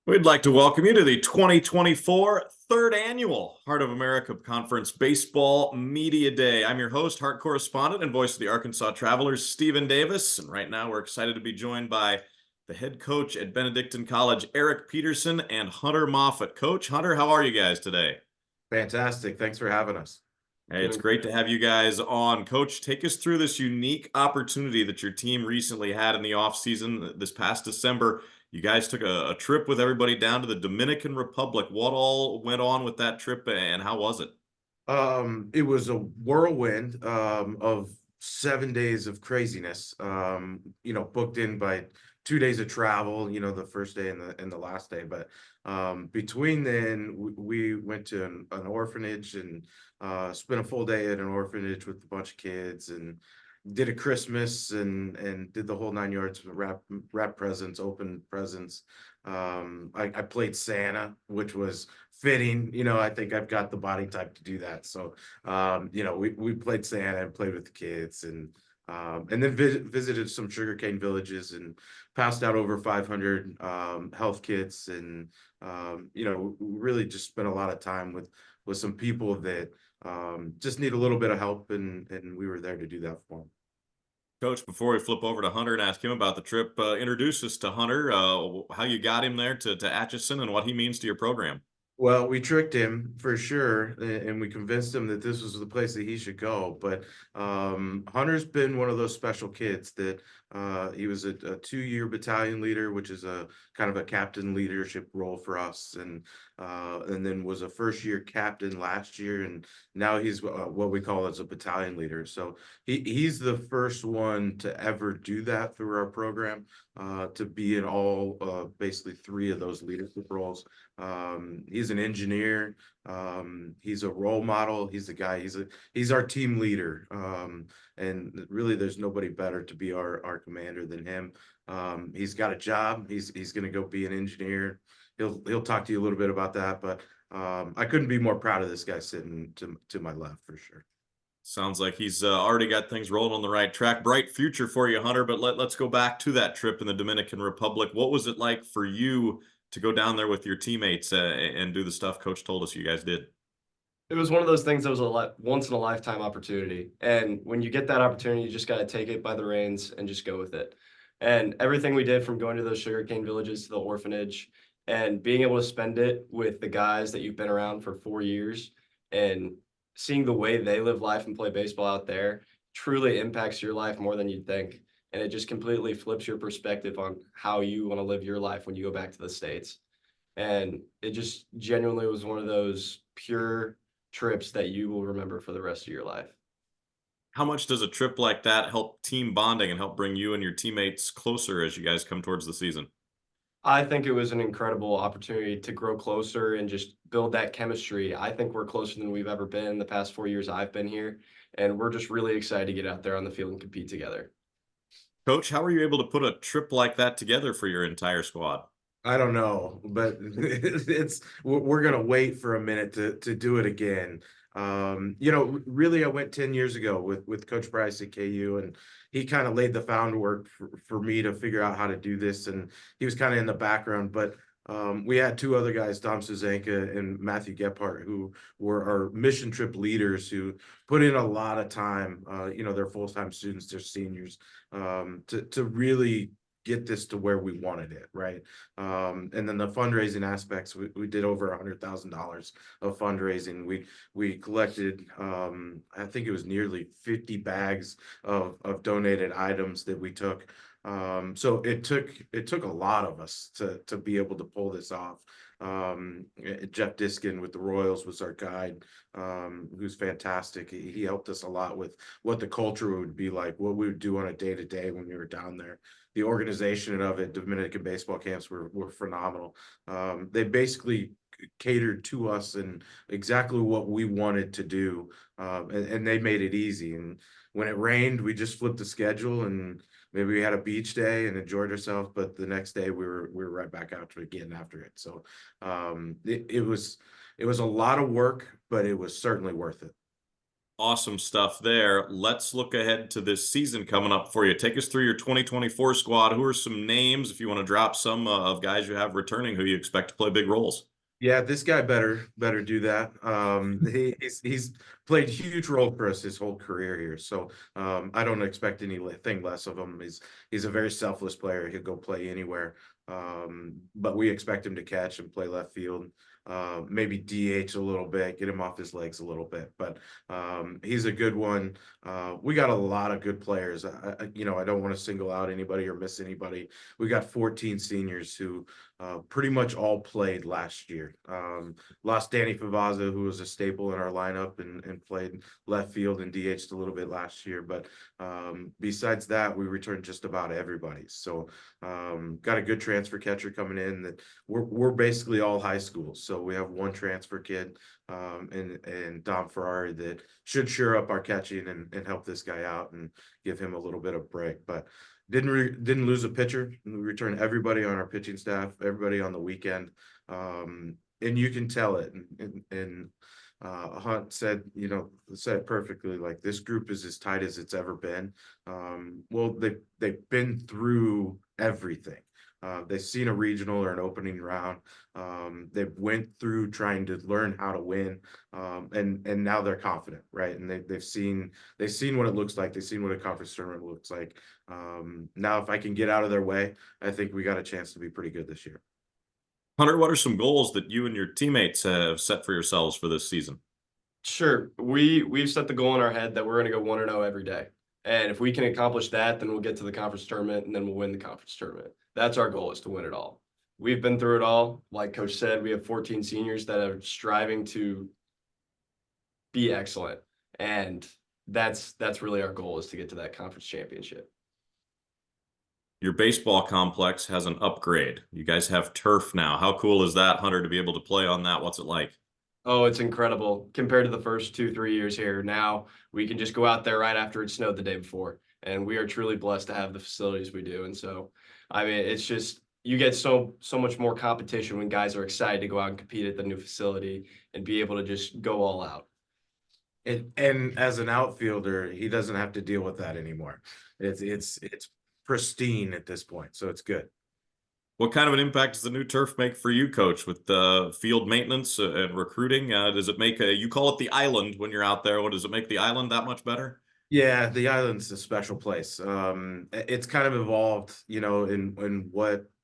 We'd like to welcome you to the 2024 third annual Heart of America Conference Baseball Media Day. I'm your host, Heart correspondent, and voice of the Arkansas Travelers, Stephen Davis. And right now we're excited to be joined by the head coach at Benedictine College, Eric Peterson, and Hunter Moffett. Coach Hunter, how are you guys today? Fantastic. Thanks for having us. Hey, it's Doing great great. to have you guys on. Coach, take us through this unique opportunity that your team recently had in the offseason this past December. You guys took a trip with everybody down to the Dominican Republic. What all went on with that trip and how was it? It was a whirlwind of 7 days of craziness. Booked in by 2 days of travel. The first day and the last day. But between then, we went to an orphanage and spent a full day at an orphanage with a bunch of kids and did a Christmas and did the whole 9 yards, wrap presents, open presents. I played Santa, which was fitting. I think I've got the body type to do that. So, we played Santa and played with the kids and then visited some sugarcane villages and passed out over 500 health kits and really just spent a lot of time with some people that just need a little bit of help and we were there to do that for them. Coach, before we flip over to Hunter and ask him about the trip, introduce us to Hunter, how you got him there to Atchison and what he means to your program. Well, we tricked him for sure, and we convinced him that this was the place that he should go. But Hunter's been one of those special kids that he was a 2-year battalion leader, which is a kind of a captain leadership role for us, and then was a first-year captain last year, and now he's what we call as a battalion leader. So he's the first one to ever do that through our program, to be in all basically 3 of those leadership roles. He's an engineer. He's a role model. He's a guy. He's our team leader. And really, there's nobody better to be our commander than him. He's got a job. He's going to go be an engineer. He'll talk to you a little bit about that. But I couldn't be more proud of this guy sitting to my left for sure. Sounds like he's already got things rolling on the right track. Bright future for you, Hunter. But let's go back to that trip in the Dominican Republic. What was it like for you to go down there with your teammates and do the stuff Coach told us you guys did? It was one of those things that was a once in a lifetime opportunity. And when you get that opportunity, you just got to take it by the reins and just go with it. And everything we did, from going to those sugarcane villages to the orphanage and being able to spend it with the guys that you've been around for 4 years and seeing the way they live life and play baseball out there, truly impacts your life more than you'd think. And it just completely flips your perspective on how you want to live your life when you go back to the States. And it just genuinely was one of those pure trips that you will remember for the rest of your life. How much does a trip like that help team bonding and help bring you and your teammates closer as you guys come towards the season? I think it was an incredible opportunity to grow closer and just build that chemistry. I think we're closer than we've ever been the past 4 years I've been here. And we're just really excited to get out there on the field and compete together. Coach, how were you able to put a trip like that together for your entire squad? I don't know, but we're gonna wait for a minute to do it again. Really, I went 10 years ago with Coach Bryce at KU, and he kind of laid the groundwork for me to figure out how to do this, and he was kind of in the background. But we had 2 other guys, Dom Suzanka and Matthew Gephardt, who were our mission trip leaders who put in a lot of time. They're full-time students, they're seniors, to really get this to where we wanted it, right? And then the fundraising aspects, we did over $100,000 of fundraising. We collected, I think it was nearly 50 bags of donated items that we took. So it took a lot of us to be able to pull this off. Jeff Diskin with the Royals was our guide, who's fantastic. He helped us a lot with what the culture would be like, what we would do on a day-to-day when we were down there. The organization of it, Dominican baseball camps were phenomenal. They basically catered to us and exactly what we wanted to do, and they made it easy. And when it rained, we just flipped the schedule and maybe we had a beach day and enjoyed ourselves, but the next day we were right back out to it, getting after it. So it was a lot of work, but it was certainly worth it. Awesome stuff there. Let's look ahead to this season coming up for you. Take us through your 2024 squad. Who are some names, if you want to drop some of guys you have returning who you expect to play big roles? Yeah, this guy better do that. He's played huge role for us his whole career here. So I don't expect anything less of him. He's a very selfless player. He'll go play anywhere. But we expect him to catch and play left field. Maybe DH a little bit, get him off his legs a little bit. But he's a good one. We got a lot of good players. I don't want to single out anybody or miss anybody. We got 14 seniors who pretty much all played last year. Lost Danny Favazza, who was a staple in our lineup and played left field and DH'd a little bit last year. But besides that, we returned just about everybody. So got a good transfer catcher coming in that we're basically all high schools. So we have one transfer kid and Dom Ferrari that should shore up our catching and help this guy out and give him a little bit of break. But didn't lose a pitcher. We returned everybody on our pitching staff, everybody on the weekend, and you can tell it. And Hunt said it perfectly. Like, this group is as tight as it's ever been. Well, they've been through everything. They've seen a regional or an opening round. They went through trying to learn how to win, and now they're confident, right? And they've seen what it looks like. They've seen what a conference tournament looks like. Now, if I can get out of their way, I think we got a chance to be pretty good this year. Hunter, what are some goals that you and your teammates have set for yourselves for this season? Sure. We've set the goal in our head that we're going to go 1-0 every day. And if we can accomplish that, then we'll get to the conference tournament and then we'll win the conference tournament. That's our goal, is to win it all. We've been through it all. Like Coach said, we have 14 seniors that are striving to be excellent. And that's really our goal, is to get to that conference championship. Your baseball complex has an upgrade. You guys have turf now. How cool is that, Hunter, to be able to play on that? What's it like? Oh, it's incredible compared to the first 2-3 years here. Now we can just go out there right after it snowed the day before, and we are truly blessed to have the facilities we do. And so, I mean, it's just, you get so much more competition when guys are excited to go out and compete at the new facility and be able to just go all out. And as an outfielder, he doesn't have to deal with that anymore. It's pristine at this point, so it's good. What kind of an impact does the new turf make for you, Coach, with field maintenance and recruiting? Does it make you call it the island when you're out there? What does it make the island that much better? Yeah, the island's a special place. It's kind of evolved, in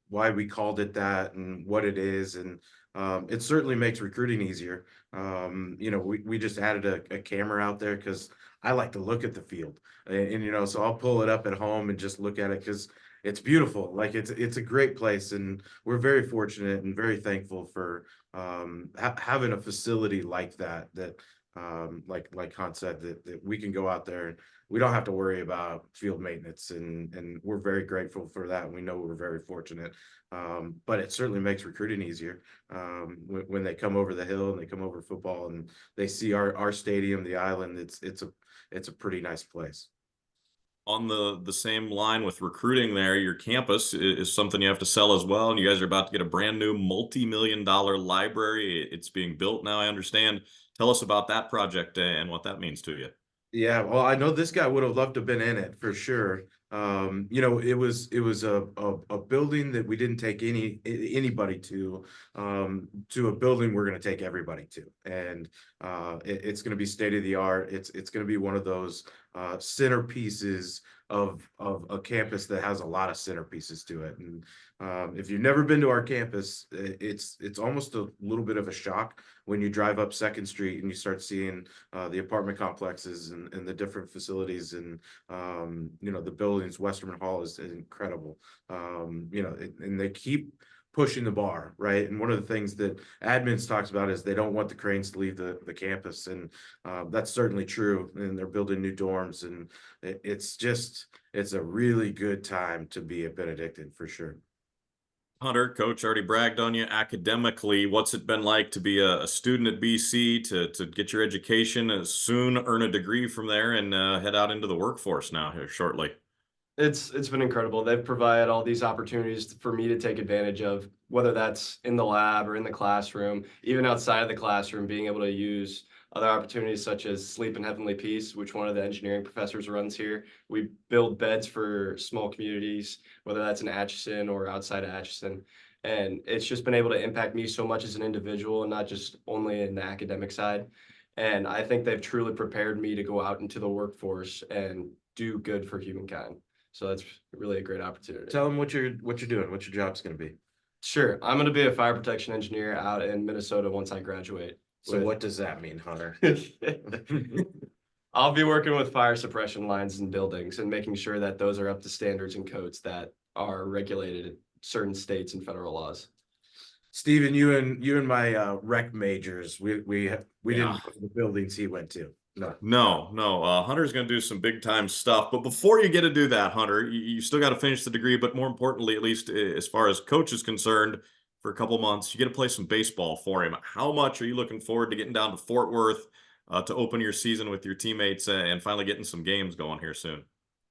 why we called it that and what it is, and it certainly makes recruiting easier. We just added a camera out there because I like to look at the field, and so I'll pull it up at home and just look at it because it's beautiful. Like, it's a great place, and we're very fortunate and very thankful for having a facility like that. Like Hunt said, that we can go out there and we don't have to worry about field maintenance, and we're very grateful for that. We know we're very fortunate, but it certainly makes recruiting easier when they come over the hill and they come over football and they see our stadium, the island. It's a pretty nice place. On the same line with recruiting there, your campus is something you have to sell as well. And you guys are about to get a brand new multi-million-dollar library. It's being built now, I understand. Tell us about that project and what that means to you. Yeah, well, I know this guy would have loved to have been in it for sure. It was a building that we didn't take anybody to a building we're going to take everybody to, and it's going to be state of the art. It's going to be one of those centerpieces of a campus that has a lot of centerpieces to it. And if you've never been to our campus, it's almost a little bit of a shock when you drive up 2nd Street and you start seeing the apartment complexes and the different facilities and the buildings. Westerman Hall is incredible. And they keep pushing the bar, right? And one of the things that admins talks about is they don't want the Cranes to leave the campus, and that's certainly true. And they're building new dorms, and it's a really good time to be a Benedictine for sure. Hunter, Coach already bragged on you academically. What's it been like to be a student at BC, to get your education and soon earn a degree from there and head out into the workforce now here shortly? It's been incredible. They've provided all these opportunities for me to take advantage of, whether that's in the lab or in the classroom, even outside of the classroom, being able to use other opportunities such as Sleep in Heavenly Peace, which one of the engineering professors runs here. We build beds for small communities, whether that's in Atchison or outside of Atchison. And it's just been able to impact me so much as an individual and not just only in the academic side. And I think they've truly prepared me to go out into the workforce and do good for humankind. So that's really a great opportunity. Tell them what you're doing, what your job's going to be. Sure. I'm going to be a fire protection engineer out in Minnesota once I graduate. So what does that mean, Hunter? I'll be working with fire suppression lines in buildings and making sure that those are up to standards and codes that are regulated in certain states and federal laws. Steven, you and my rec majors, we Yeah. didn't go to the buildings he went to. No. Hunter's going to do some big time stuff. But before you get to do that, Hunter, you still got to finish the degree. But more importantly, at least as far as coach is concerned, for a couple months, you get to play some baseball for him. How much are you looking forward to getting down to Fort Worth to open your season with your teammates and finally getting some games going here soon?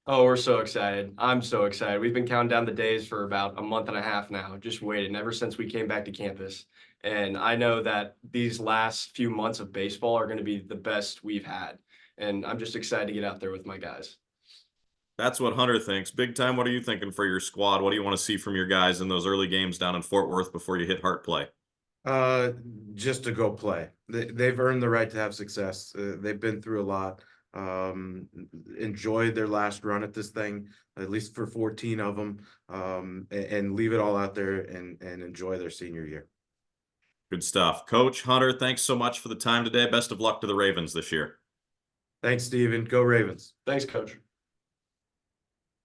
Oh, we're so excited. I'm so excited. We've been counting down the days for about a month and a half now, just waiting ever since we came back to campus. And I know that these last few months of baseball are going to be the best we've had. And I'm just excited to get out there with my guys. That's what Hunter thinks. Big time, what are you thinking for your squad? What do you want to see from your guys in those early games down in Fort Worth before you hit Hart play? Just to go play. They've earned the right to have success. They've been through a lot. Enjoyed their last run at this thing, at least for 14 of them, and leave it all out there and enjoy their senior year. Good stuff. Coach Hunter, thanks so much for the time today. Best of luck to the Ravens this year. Thanks, Steven. Go Ravens. Thanks, Coach.